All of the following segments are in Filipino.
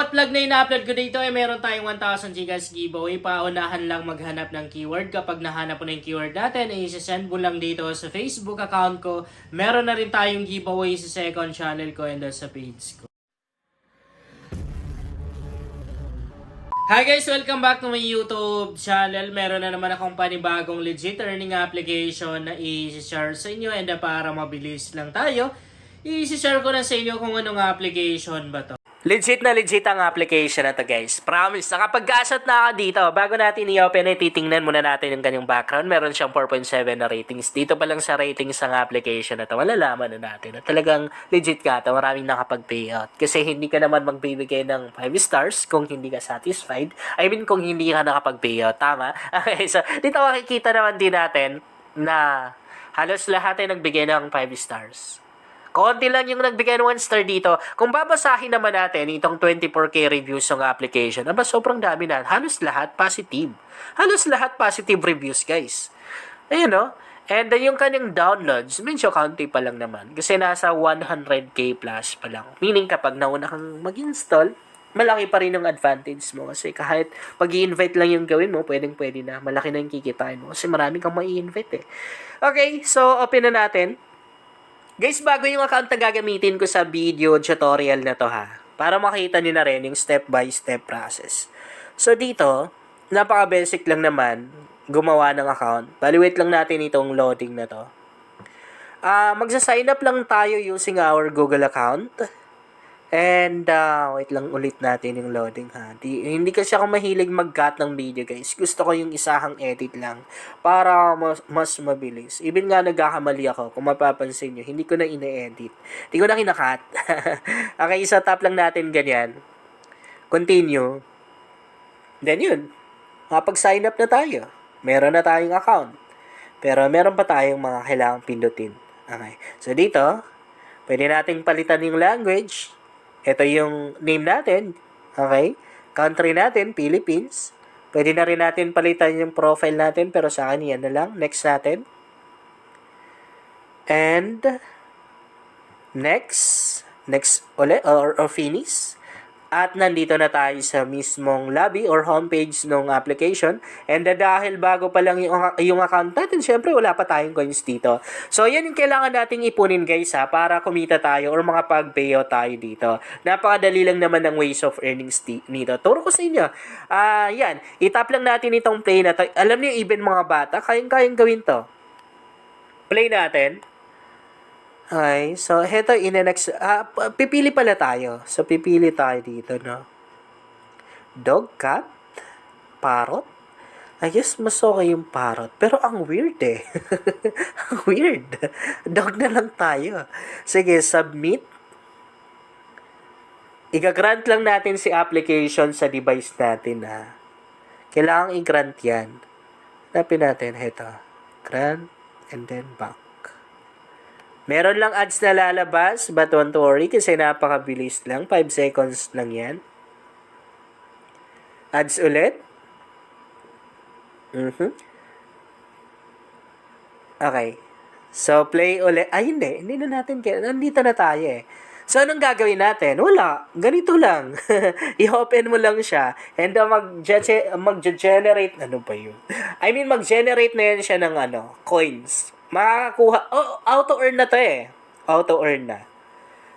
bawat vlog na ina-upload ko dito ay meron tayong 1,000 gigas giveaway. Paunahan lang maghanap ng keyword. Kapag nahanap mo na yung keyword natin, ay isasend mo lang dito sa Facebook account ko. Meron na rin tayong giveaway sa second channel ko and sa page ko. Hi guys! Welcome back to my YouTube channel. Meron na naman akong panibagong legit earning application na i-share sa inyo and para mabilis lang tayo, i-share ko na sa inyo kung anong application ba to. Legit na legit ang application na to guys. Promise, nakapag-gasat na ako dito. Bago natin i-open ay titingnan muna natin yung kanyang background. Meron siyang 4.7 na ratings. Dito pa lang sa ratings ng application na to, malalaman na natin na talagang legit ka to. Maraming nakapag-payout. Kasi hindi ka naman magbibigay ng 5 stars kung hindi ka satisfied. I mean, kung hindi ka nakapag-payout. Tama? Okay, so dito makikita naman din natin na halos lahat ay nagbigay ng 5 stars. Konti lang yung nagbigay ng 1 star dito. Kung babasahin naman natin itong 24K reviews ng application, aba sobrang dami na. Halos lahat positive. Halos lahat positive reviews, guys. Ayun, no? And yung kanyang downloads, medyo county pa lang naman. Kasi nasa 100K plus pa lang. Meaning kapag nauna kang mag-install, malaki pa rin yung advantage mo. Kasi kahit pag-i-invite lang yung gawin mo, pwedeng-pwede na. Malaki na yung kikitain mo. Kasi marami kang ma-i-invite eh. Okay, so open na natin. Guys, bago yung account na gagamitin ko sa video tutorial na to ha, para makita nyo na rin yung step-by-step process. So dito, napaka-basic lang naman gumawa ng account. Baliwait lang natin itong loading na to. Magsa-sign up lang tayo using our Google account. And, wait lang ulit natin yung loading ha. Hindi kasi ako mahilig mag-cut ng video guys. Gusto ko yung isahang edit lang para mas mabilis. Even nga nagkakamali ako, kung mapapansin nyo, hindi ko na ine-edit. Hindi ko na kinakat. Okay, so tap lang natin ganyan. Continue. Then yun, makapag-sign up na tayo. Meron na tayong account. Pero meron pa tayong mga kailangang pindutin. Okay, so dito, pwede nating palitan yung language. Ito yung name natin. Okay? Country natin, Philippines. Pwede na rin natin palitan yung profile natin, pero sa akin yan na lang. Next natin. And next ulit or finish. At nandito na tayo sa mismong lobby or homepage ng application. And dahil bago pa lang yung account natin, syempre wala pa tayong coins dito. So, yan yung kailangan nating ipunin guys ha, para kumita tayo or makapag-payout tayo dito. Napakadali lang naman ng ways of earnings dito. Turo ko sa inyo. Yan. Itap lang natin itong play na to. Alam niyo, even mga bata, kayang gawin to. Play natin. Okay, so heto next, pipili pala tayo. So pipili tayo dito, no? Dog, cat, parrot. I guess mas okay yung parrot. Pero ang weird eh. Ang weird. Dog na lang tayo. Sige, submit. Iga-grant lang natin si application sa device natin, ha. Kailangang i-grant yan. Hanapin natin, heto. Grant, and then back. Meron lang ads na lalabas, but don't worry kasi napakabilis lang. 5 seconds lang yan. Ads ulit. Okay. So, play ulit. Ay, hindi. Hindi na natin. Nandito na tayo eh. So, anong gagawin natin? Wala. Ganito lang. I-open mo lang siya. And mag-generate. Ano ba yun? I mean, mag-generate na yan siya ng coins. Makakakuha, auto-earn na to eh. Auto-earn na.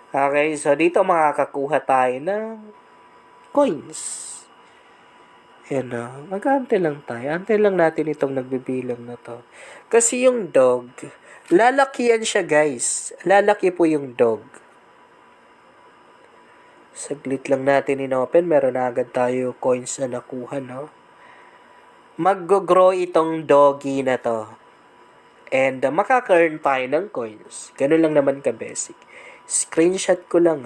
Okay, so dito makakakuha tayo ng coins. Yan na. Mag-ante lang tayo. Ante lang natin itong nagbibilang na to. Kasi yung dog, lalaki yan siya guys. Lalaki po yung dog. Saglit lang natin in-open. Meron na agad tayo coins na nakuha, no? Mag-grow itong doggy na to. And makaka-earn tayo ng coins. Ganun lang naman ka-basic. Screenshot ko lang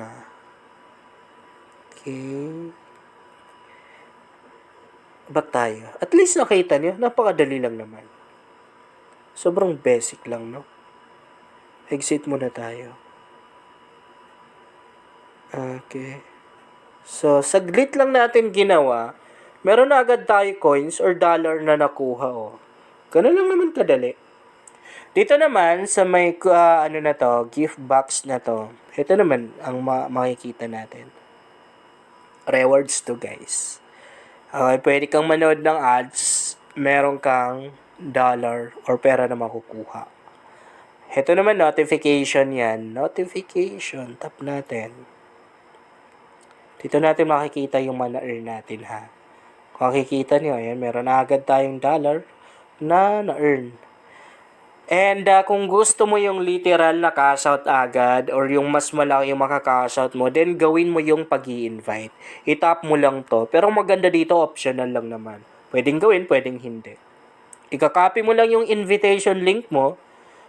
Okay. Ba't tayo? At least nakita nyo, napakadali lang naman. Sobrang basic lang, no? Exit muna tayo. Okay. So, saglit lang natin ginawa. Meron na agad tayo coins or dollar na nakuha, Ganun lang naman kadali. Dito naman, sa may, gift box na to. Ito naman ang makikita natin. rewards to guys. Okay, pwede kang manood ng ads, meron kang dollar or pera na makukuha. Ito naman notification yan. Notification, tap natin. Dito natin makikita yung mga na-earn natin ha. Kung makikita nyo, ayan, meron na agad tayong dollar na na-earn. And kung gusto mo yung literal na cash out agad or yung mas malaki yung makaka-cash out mo, then gawin mo yung pag-i-invite. I-tap mo lang to. Pero maganda dito, optional lang naman. Pwedeng gawin, pwedeng hindi. Ika-copy mo lang yung invitation link mo.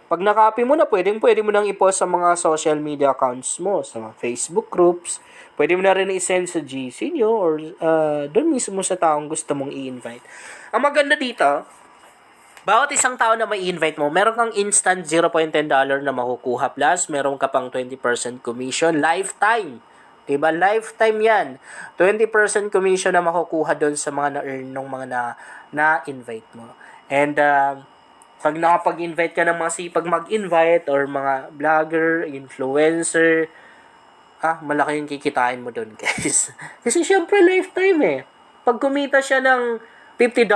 Pag na-copy mo na, pwede mo nang i-post sa mga social media accounts mo, sa mga Facebook groups. Pwede mo na rin i-send sa GC nyo or doon mismo sa taong gusto mong i-invite. Ang maganda dito, bawat isang tao na may invite mo, meron kang instant $0.10 na makukuha plus, meron ka pang 20% commission, lifetime. Diba? Lifetime yan. 20% commission na makukuha doon sa mga na-earn ng mga na-invite mo. And, pag nakapag-invite ka ng mga sipag mag-invite or mga vlogger, influencer, malaki yung kikitain mo doon, guys. Kasi syempre lifetime eh. Pag kumita siya ng $50,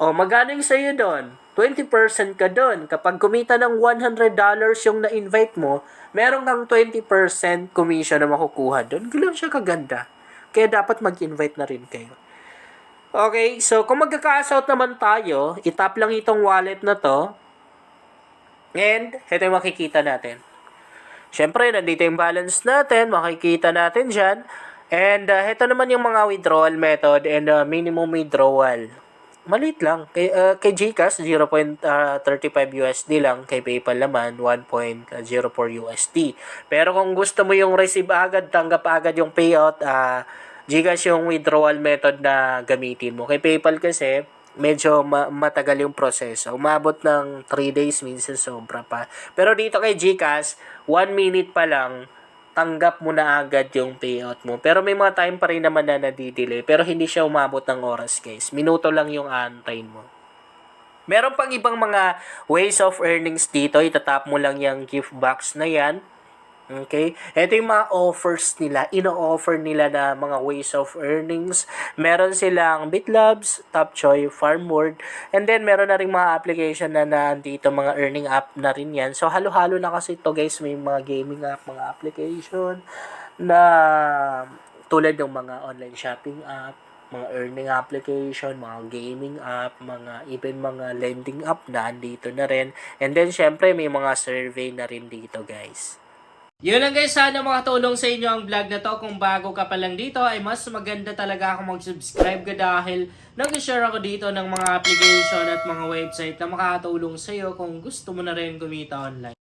magkano yung sa'yo doon? 20% ka doon. Kapag kumita ng $100 yung na-invite mo, meron kang 20% commission na makukuha doon. Ganoon siya kaganda. Kaya dapat mag-invite na rin kayo. Okay, so kung magka-cash out naman tayo, itap lang itong wallet na to. And, ito yung makikita natin. Siyempre, nandito yung balance natin. Makikita natin dyan. And, ito naman yung mga withdrawal method and minimum withdrawal. Maliit lang. Kay GCash, 0.35 USD lang. Kay PayPal naman, 1.04 USD. Pero kung gusto mo yung receive agad, tanggap agad yung payout, GCash yung withdrawal method na gamitin mo. Kay PayPal kasi, medyo matagal yung proseso. Umabot ng 3 days, minsan sobra pa. Pero dito kay GCash, 1 minute pa lang, tanggap mo na agad yung payout mo. Pero may mga time pa rin naman na nadidelay. Pero hindi siya umabot ng oras, guys. Minuto lang yung aantayin mo. Meron pang ibang mga ways of earnings dito. Itatap mo lang yung gift box na yan. Okay? Ito yung mga offers nila. Ino-offer nila na mga ways of earnings. Meron silang BitLabs, Tapchoy, Farmword. And then, meron na rin mga application na nandito, mga earning app na rin yan. So, halo-halo na kasi ito guys. May mga gaming app, mga application na tulad ng mga online shopping app, mga earning application, mga gaming app, even mga lending app na andito na rin. And then, syempre, may mga survey na rin dito guys. Yun lang guys, sana makatulong sa inyo ang vlog na to. Kung bago ka pa lang dito, ay mas maganda talaga ako mag-subscribe ka dahil nag-share ako dito ng mga application at mga website na makatulong sa iyo kung gusto mo na rin kumita online.